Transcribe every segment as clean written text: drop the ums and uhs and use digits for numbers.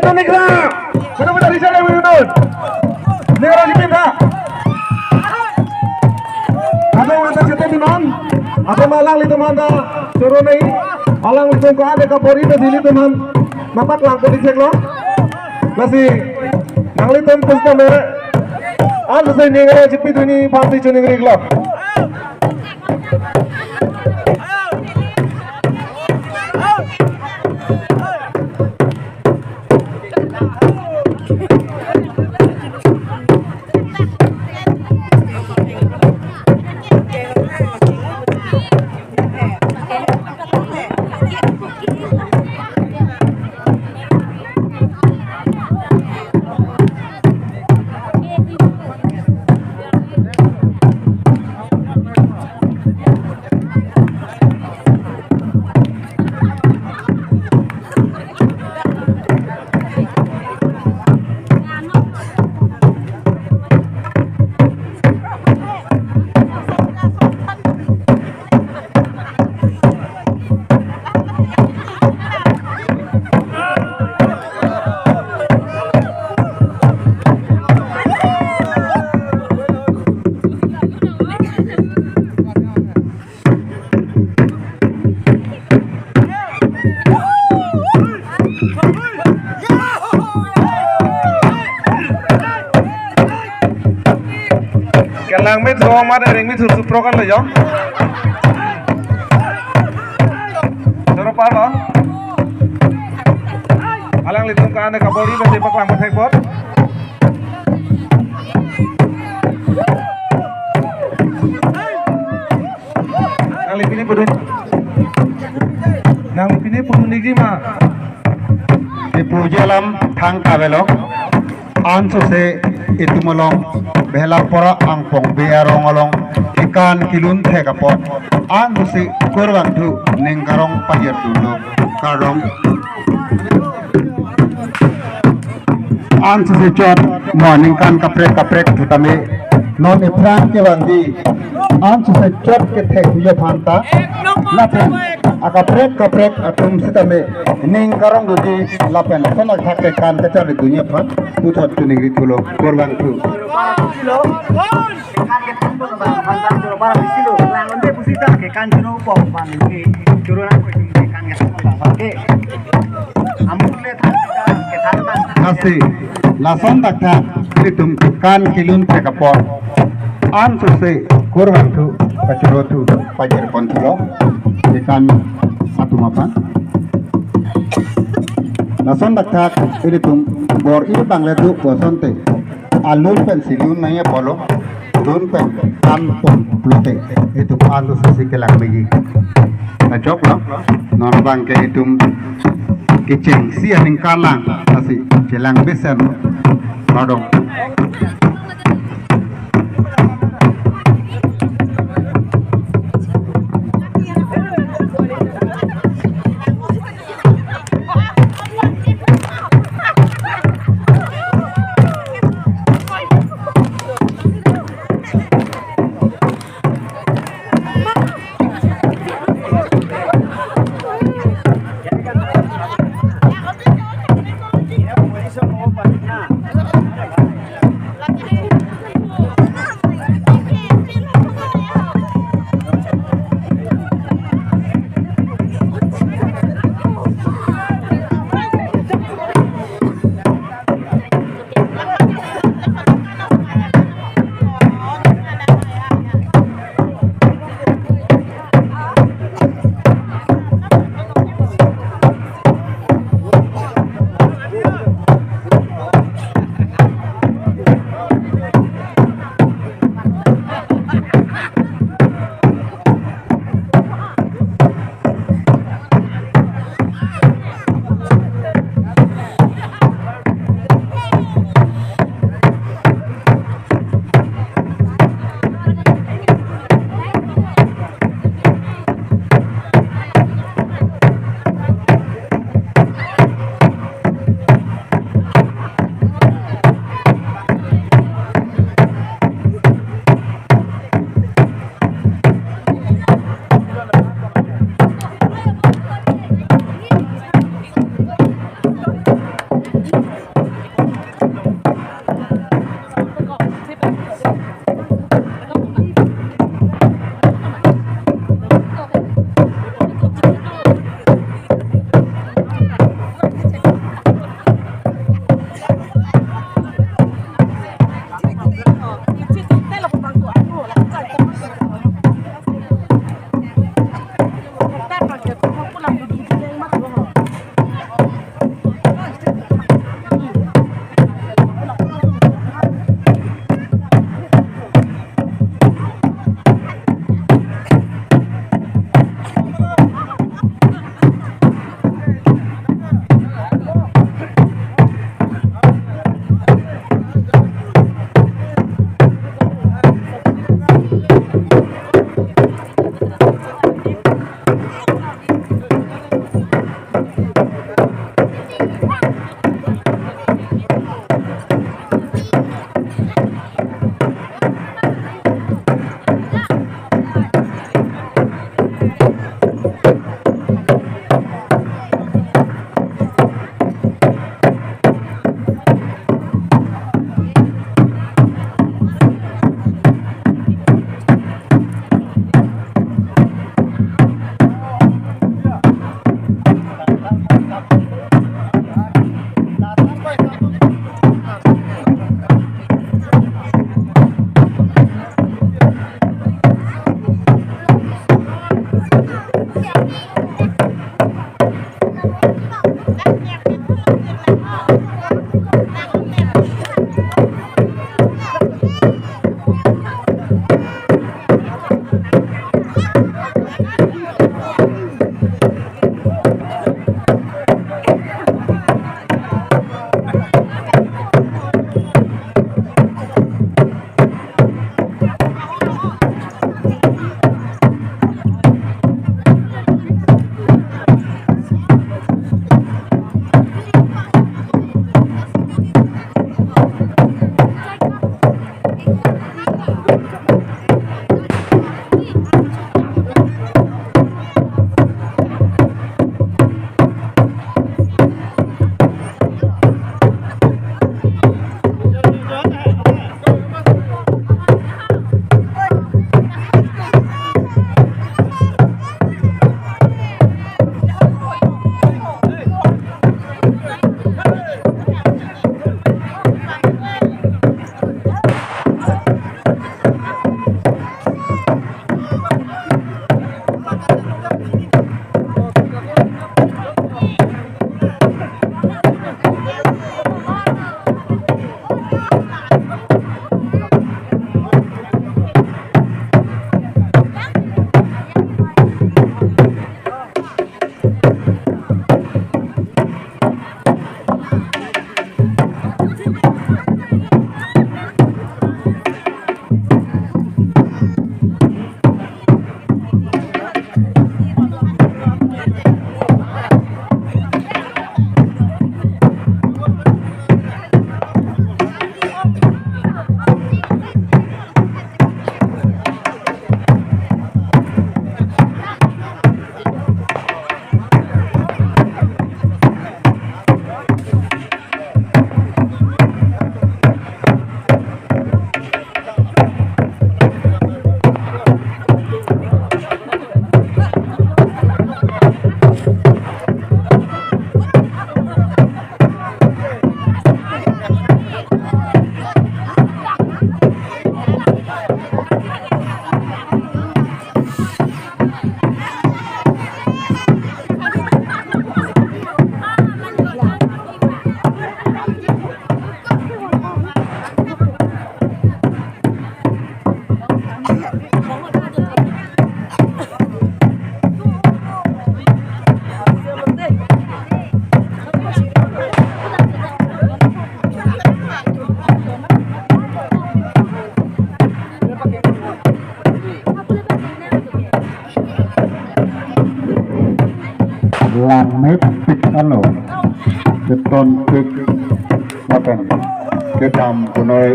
itu Ningka. Benar-benar di sana Yunus. Ningka sikit dah. Ada mata cerita di mana? Ada malang itu mana? Suruh nih. Malang itu kau ada kapori itu sini teman. Nampak langkah di cek lo. Masih. Nang itu pun mereka. Ada saya Ningka Kachipi tu ni pasti cuni ngeri lo. Kelang mit so mad ring mit supro kan lo yo. Soro par lo. Alang litung ka ane kabori ba sipak lang mathek bot. Nang lipini pudun nigi ma. Ipu jalam thang kabelo. Anso se itu molong behla pora angpong be arong olong ikan kilun thekapot anso se korban tu ningkarong payer dulo karong anso se chot morning kan kaprek tutame non ifran ke bandi anso se chot ke thek huye phanta lapen akaprek atum sitame ningkarong dudi lapen sonak thake kan kachar dunia phan putot tu ningri tulo korban tu Nasi lason takta itum kan kilun tekapor an suse korban tu kacuro tu pajer pontulo ikan atumapan lason takta itum bor ini bangle tu bosonte alun pensilun naya polo don pen kan pon plute itu alu sisi kelang megi najok lo non bangke itum kicing sia ning kalang nasi jelang besen rodong langit anu beton kek makan kedam punoi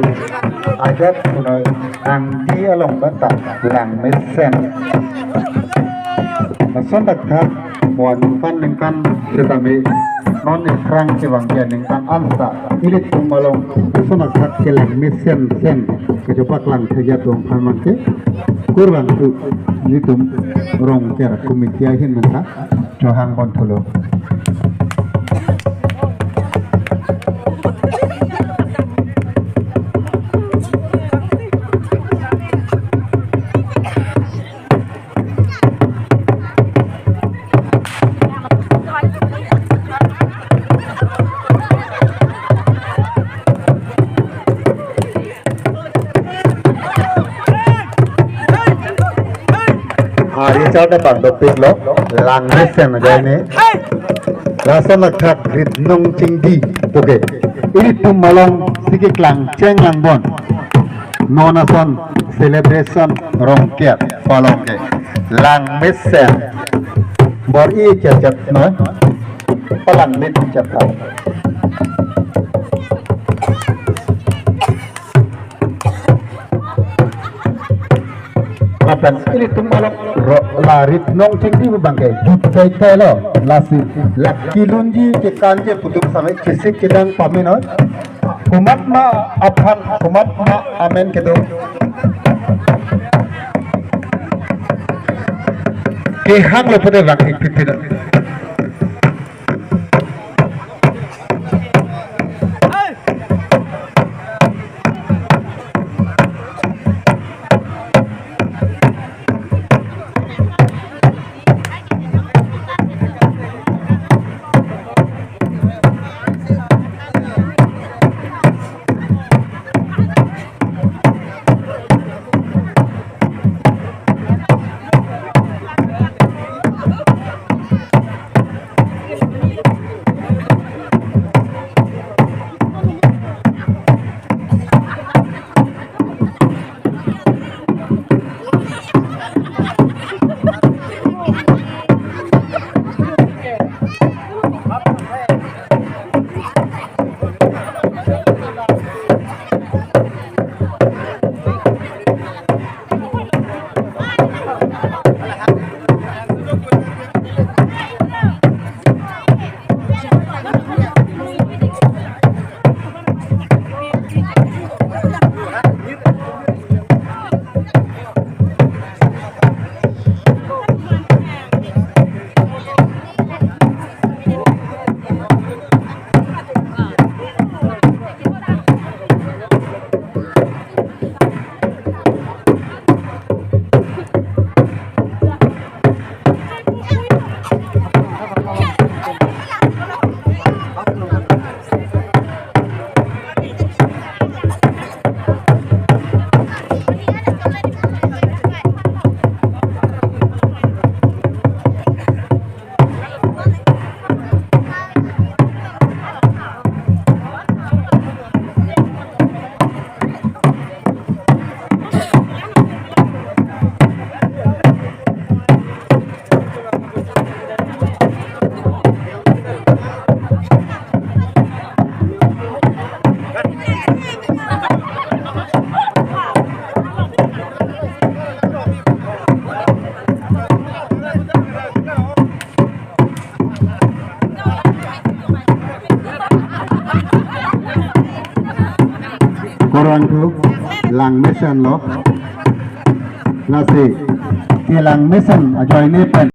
adat punoi angki along bata langit sen mason dekat buat pan Ningkan setami non ikrang cewangkian Ningkan amsa ilit tumalong mason dekat ke langit sen kecopak lang saja tuang pamanke kurang tu yitum Rongker kumitiahin mentah Johang Kontolo. Hari cawda bang dopik lo langis sen aja ini rasa nakak ritnong cingdi oke ini tuh malong sikit lang ceng lang bon nonason celebration Rongker falong ke langis sen bor i cecet no palang mit cecet dan ini tuh malam larit nong tinggi bangkai jutai telo lasi laki lunji ke kanje putuk sampai cisik kedang paminot kumat ma aphan kumat ma amen kedo ke hang lo pada bangkai pipida korang tu lang mesin lo nasi kilang mesin ajoy ni pen